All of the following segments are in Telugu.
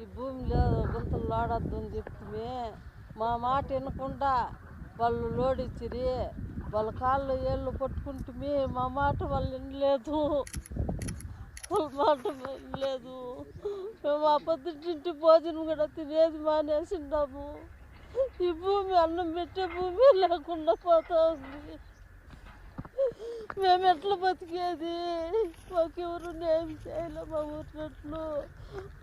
ఈ భూమిలో గుంతలు ఆడద్దని చెప్తే మా మాట వినకుండా వాళ్ళు లోడిచ్చిరి. వాళ్ళ కాళ్ళు ఏళ్ళు పట్టుకుంటే మా మాట వాళ్ళు వినలేదు. వాళ్ళ మాట వినలేదు. మేము ఆ పొద్దుంటి భోజనం కూడా తినేది మానేసిండాము. ఈ భూమి అన్నం పెట్టే భూమి లేకుండా పోతా ఉంది. మేము ఎట్లా బతికేది? మాకెవరు న్యాయం చేయలే. మా ఊరినట్లు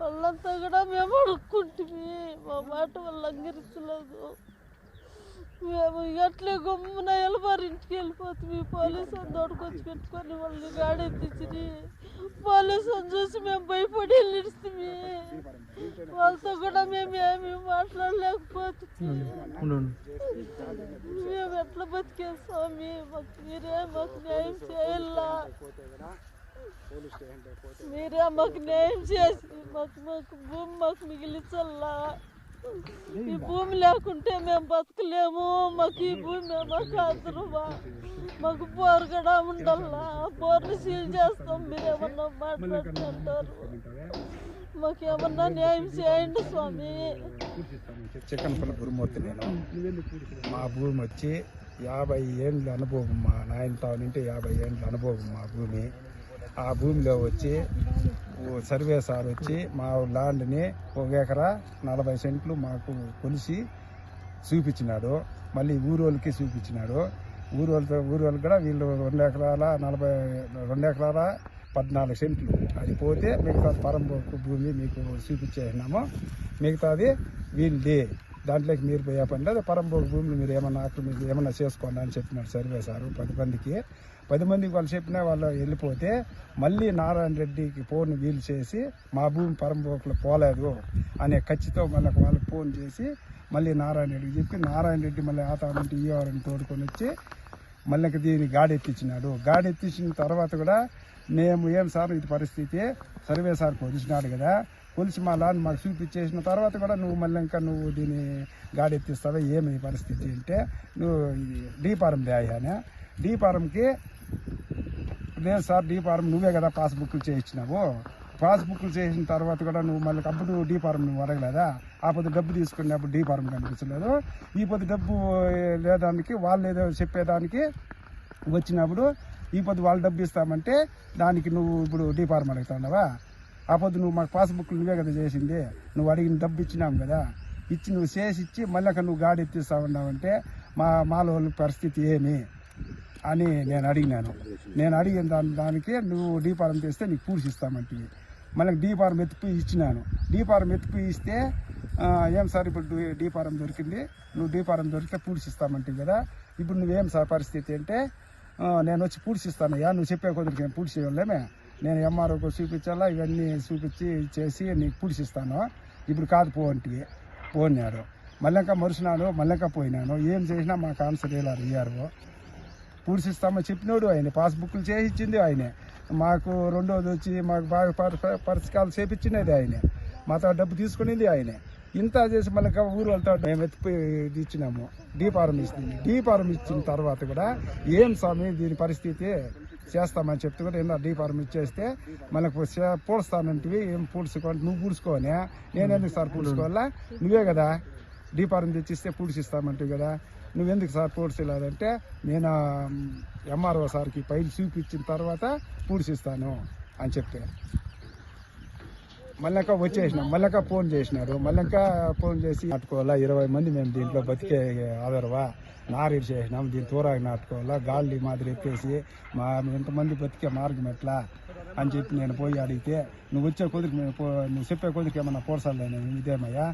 వాళ్ళంతా కూడా మేము అడుక్కుంటుంది. మా మాట వాళ్ళు అంగరించలేదు. మేము ఎట్లే గమ్మున వెళ్ళిపోరు ఇంటికి వెళ్ళిపోతుంది. పోలీసు అని తోడుకొచ్చి పెట్టుకొని వాళ్ళని గాడెత్తించి పోలీసు అని చూసి మేము భయపడి నిడుస్తుంది. వాళ్ళతో కూడా మేము ఏమి మాట్లాడలేకపోతుంది. మేము ఎట్లా బతికే స్వామి? మీరే మాకు న్యాయం చేయాలా? మీరే మాకు న్యాయం చేసి మాకు భూమి మాకు మిగిలించల్లా. ఈ భూమి లేకుంటే మేము బతకలేము. మాకు ఈ భూమి మాకు ఆదరువా. మాకు బోర్ కూడా ఉండాలా. బోర్ని సీల్ చేస్తాం. మీరేమన్నా మాట్లాడుతుంటారు. మాకేమన్నా న్యాయం చేయండి స్వామి. చిక్కనపల్లి గురుమూర్తి. నేను మా భూమి వచ్చి 50 ఏళ్ళ అనుభవం. మా నాయనతో నుండి 50 ఏళ్ళ అనుభవం మా భూమి. ఆ భూమిలో వచ్చి సర్వే సార్ వచ్చి మా ల్యాండ్ని 1 ఎకరా 40 సెంట్లు మాకు కొలిసి చూపించినాడు. మళ్ళీ ఊరోళ్ళకి చూపించినాడు. ఊరోళ్ళు కూడా వీళ్ళు 2 ఎకరాల 14 సెంట్లు అది పోతే మిగతా పరంబోకు భూమి మీకు చూపించేసినాము. మిగతాది వీళ్ళది. దాంట్లోకి మీరు పోయే పని లేదు. పరంబోకు భూమిని మీరు ఏమన్నా చేసుకోండి అని చెప్పినాడు సర్వే సారు 10 మందికి వాళ్ళు చెప్పినా వాళ్ళు వెళ్ళిపోతే మళ్ళీ నారాయణ రెడ్డికి ఫోన్ వీలు చేసి మా భూమి పరంబోకులో పోలేదు అనే ఖచ్చితో మళ్ళీ వాళ్ళకి ఫోన్ చేసి మళ్ళీ నారాయణ రెడ్డికి చెప్పి నారాయణ రెడ్డి మళ్ళీ ఆతానంటే ఈవారిని తోడుకొని వచ్చి మళ్ళీ దీన్ని గాడెత్తించినాడు. గాడెత్తించిన తర్వాత కూడా మేము ఏం సార్ ఇది పరిస్థితి సర్వే సార్ కొలిసినాడు కదా, కొలిసి మా ల్యాండ్ మాకు చూపించేసిన తర్వాత కూడా నువ్వు దీన్ని గాడెత్తిస్తావా ఏమి పరిస్థితి అంటే నువ్వు డీపారం దేయానే. డీపారంకి లేదు సార్, డీపారం నువ్వే కదా పాస్బుక్లు చేయించినావు. పాస్బుక్లు చేసిన తర్వాత కూడా నువ్వు మళ్ళీ అప్పుడు డీపారం నువ్వు అడగలేదా? ఆ పొద్దు డబ్బు తీసుకున్నప్పుడు డీపారం కనిపించలేదు. ఈ పొద్దు డబ్బు లేదానికి వాళ్ళు ఏదో చెప్పేదానికి వచ్చినప్పుడు ఈ పొద్దు వాళ్ళు డబ్బు ఇస్తామంటే దానికి నువ్వు ఇప్పుడు డీపారం అడుగుతున్నావా? ఆ పొద్దు నువ్వు మాకు పాస్బుక్లు నువ్వే కదా చేసింది. నువ్వు అడిగిన డబ్బు ఇచ్చినాం కదా, ఇచ్చి నువ్వు చేసి ఇచ్చి మళ్ళీ నువ్వు గాడి ఎత్తిస్తా ఉన్నావంటే మాల వాళ్ళ పరిస్థితి ఏమి అని నేను అడిగినాను. నేను అడిగిన దానికి నువ్వు డీపారం తెస్తే నీకు పూడ్చిస్తామంటే మళ్ళీ డీపారం ఎత్తిపోయి ఇచ్చినాను. డీపారం ఎత్తిపోయి ఇస్తే ఏం సార్ ఇప్పుడు డీపారం దొరికింది, నువ్వు డీపారం దొరికితే పూడ్చిస్తామంటే కదా, ఇప్పుడు నువ్వేం సార్ పరిస్థితి అంటే నేను వచ్చి పూడ్చిస్తానయ్యా, నువ్వు చెప్పే కొద్దికి నేను పూడ్చేయలేమే, నేను ఎంఆర్ఓకి చూపించాలా, ఇవన్నీ చూపించి చేసి నీకు పూడ్చిస్తాను, ఇప్పుడు కాదు పోన్నాడు. మళ్ళీ మరుసినాడు, మళ్ళీ పోయినాను. ఏం చేసినా మాకు ఆన్సర్ ఇయ్యారు. పూడ్చిస్తామని చెప్పినాడు ఆయన, పాస్బుక్లు చేయించింది ఆయనే, మాకు రెండోది వచ్చి మాకు బాగా పరిష్కారాలు చేపించినది ఆయనే, మాతో డబ్బు తీసుకునేది ఆయనే. ఇంత చేసి మళ్ళీ ఊరు వెళ్తా మేము ఎత్తిపోయి ఇచ్చినాము. డీపారం ఇస్తుంది. డీపారం ఇచ్చిన తర్వాత కూడా ఏం స్వామి దీని పరిస్థితి చేస్తామని చెప్తే కూడా ఏందో డీపారం ఇచ్చేస్తే మళ్ళీ పూడుస్తానంటివి, ఏం పూడ్చుకోవాలి, నువ్వు పూడ్చుకోని నేనెందుకు సార్ పూడ్చుకోవాలా, నువ్వే కదా డీపారం తెచ్చిస్తే పూడ్చిస్తామంటివి కదా, నువ్వెందుకు సార్ పూడ్చలేదంటే నేను ఎంఆర్ఓ సార్కి పైలు చూపించిన తర్వాత పూడ్చిస్తాను అని చెప్తే మళ్ళీ వచ్చేసినాం. మళ్ళీ ఫోన్ చేసినాడు. మళ్ళీ ఫోన్ చేసి నాటుకోవాలా 20 మంది మేము దీంట్లో బతికే ఆదరవా నారీడు చేసినాం, దీన్ని తూరాగా నాటుకోవాలా, గాలి మాదిరి ఎత్తేసి ఎంతమంది బతికే మార్గం ఎట్లా అని చెప్పి నేను పోయి అడిగితే నువ్వు వచ్చే కొద్దికి నువ్వు చెప్పే కొద్దికి ఏమన్నా పూడ్చాలి, నేను ఇదేమయ్యా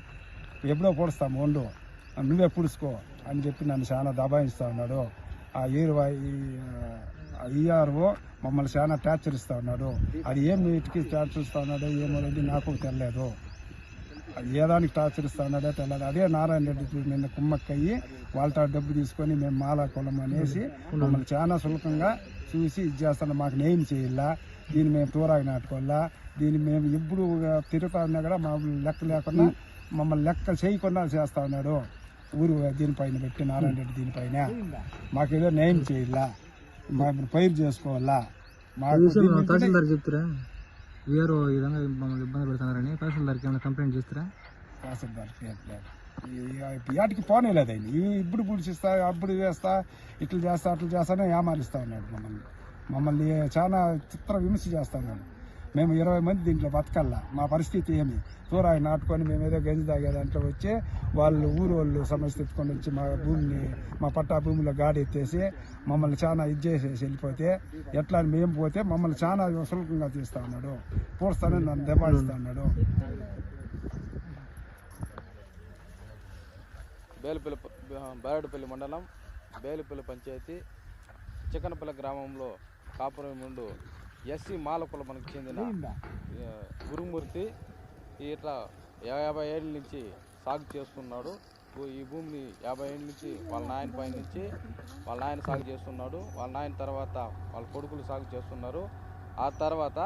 ఎప్పుడో పూడుస్తాము వండు, నువ్వే పూడుచుకో అని చెప్పి నన్ను చాలా దబాయిస్తూ ఉన్నాడు. ఆ ఈఆర్ఓ మమ్మల్ని చాలా టార్చర్ ఇస్తూ ఉన్నాడు. అది ఏం నీటికి టార్చర్ ఇస్తూ ఉన్నాడో ఏమో నాకు తెలియదు. అది ఏ దానికి టార్చర్ ఇస్తూ ఉన్నాడో తెలియదు. అదే నారాయణ రెడ్డి నిన్న కుమ్మక్కయ్యి వాళ్ళతో డబ్బు తీసుకొని మేము మాలా కులం అనేసి మమ్మల్ని చాలా సులభంగా చూసి ఇది చేస్తాను, మాకు న్యాయం చేయాలా, దీన్ని మేము తూరాగా నాటుకోవాలా, దీన్ని మేము ఎప్పుడు తిరుగుతా ఉన్నా కూడా మమ్మల్ని లెక్క లేకుండా మమ్మల్ని లెక్క చేయకుండా చేస్తూ ఉన్నాడు. ఊరు దీనిపైన పెట్టి నారాయణ రెడ్డి దీనిపైన మాకేదో న్యాయం చేయాలా, మా పైరు చేసుకోవాలా, మాకు వీఆర్ఓ ఈ విధంగా మమ్మల్ని ఇబ్బంది పెడుతున్నారని తహసీల్దార్కి ఏమైనా కంప్లైంట్ చేస్తారా? తహసీల్దార్కి వాటికి పోనేలేదు ఆయన. ఇప్పుడు పూడిచిస్తా, అప్పుడు వేస్తా, ఇట్లా చేస్తా, అట్లా చేస్తానే ఏమారిస్తా ఉన్నాడు మమ్మల్ని చాలా చిత్ర విమర్శ చేస్తా ఉన్నాడు. మేము 20 మంది దీంట్లో బతకల్లా, మా పరిస్థితి ఏమి? తూరాయి నాటుకొని మేము ఏదో గంజి తాగే దాంట్లో వచ్చి వాళ్ళు ఊరు సమస్య తెచ్చుకొని వచ్చి మా భూమిని, మా పట్టా భూమిలో గాడి ఎత్తేసి మమ్మల్ని చాలా ఇది చేసేసి వెళ్ళిపోతే ఎట్లా అని మేము పోతే మమ్మల్ని చాలా సులభంగా తీస్తా ఉన్నాడు. పూడుస్తానని నన్ను దెబ్బడిస్తా ఉన్నాడు. బేరడుపల్లి మండలం బేలుపల్లి పంచాయతీ చిక్కనపల్లి గ్రామంలో కాపురం ముందు ఎస్సీ మాలకుల మనకు చెందిన గురుమూర్తి ఇట్లా 50 ఏళ్ళ నుంచి సాగు చేస్తున్నాడు. ఈ భూమిని 50 ఏళ్ళ నుంచి వాళ్ళ నాయన పై నుంచి వాళ్ళ నాయన సాగు చేస్తున్నాడు. వాళ్ళ నాయన తర్వాత వాళ్ళ కొడుకులు సాగు చేస్తున్నారు. ఆ తర్వాత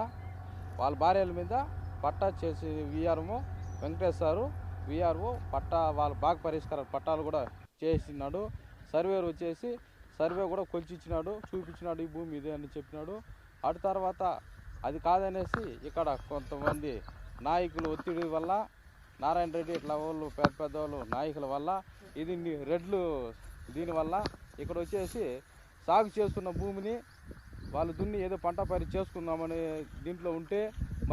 వాళ్ళ భార్యల మీద పట్టా చేసి విఆర్ఓ వెంకటేశ్వరు విఆర్ఓ పట్టా వాళ్ళ బాగ పరిష్కార పట్టాలు కూడా చేసినాడు. సర్వేర్ వచ్చేసి సర్వే కూడా కొలిచిచ్చినాడు, చూపించినాడు ఈ భూమి ఇదే అని చెప్పినాడు. అటు తర్వాత అది కాదనేసి ఇక్కడ కొంతమంది నాయకులు ఒత్తిడి వల్ల నారాయణ రెడ్డి ఇట్లా వాళ్ళు పెద్దవాళ్ళు నాయకుల వల్ల ఇది రెడ్లు దీనివల్ల ఇక్కడ వచ్చేసి సాగు చేస్తున్న భూమిని వాళ్ళు దున్ని ఏదో పంట పైరు చేసుకుందామని దీంట్లో ఉంటే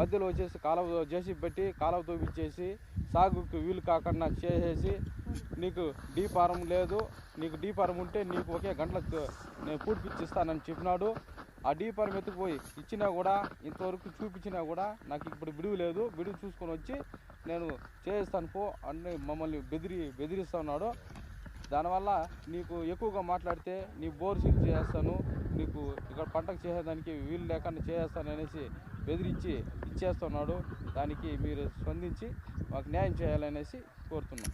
మధ్యలో వచ్చేసి కాలువ జేసీబీ పెట్టి కాలువ తోపించేసి సాగుకి వీలు కాకుండా చేసేసి నీకు డీ ఫారం లేదు, నీకు డీ ఫారం ఉంటే నీకు ఒకే గంటలకు నేను పూడిపిచ్చిస్తానని చెప్పినాడు. ఆ డీ ఫారం ఎత్తుకుపోయి ఇచ్చినా కూడా ఇంతవరకు చూపించినా కూడా నాకు ఇప్పుడు బిడువు లేదు, బిడువు చూసుకొని వచ్చి నేను చేస్తాను పో అని మమ్మల్ని బెదిరిస్తూ ఉన్నాడు. దానివల్ల నీకు ఎక్కువగా మాట్లాడితే నీ బోర్ సీల్ చేస్తాను, నీకు ఇక్కడ పంటకు చేసేదానికి వీలు లేకుండా చేస్తాను అనేసి బెదిరించి ఇచ్చేస్తున్నాడు. దానికి మీరు స్పందించి మాకు న్యాయం చేయాలనేసి కోరుతున్నాం.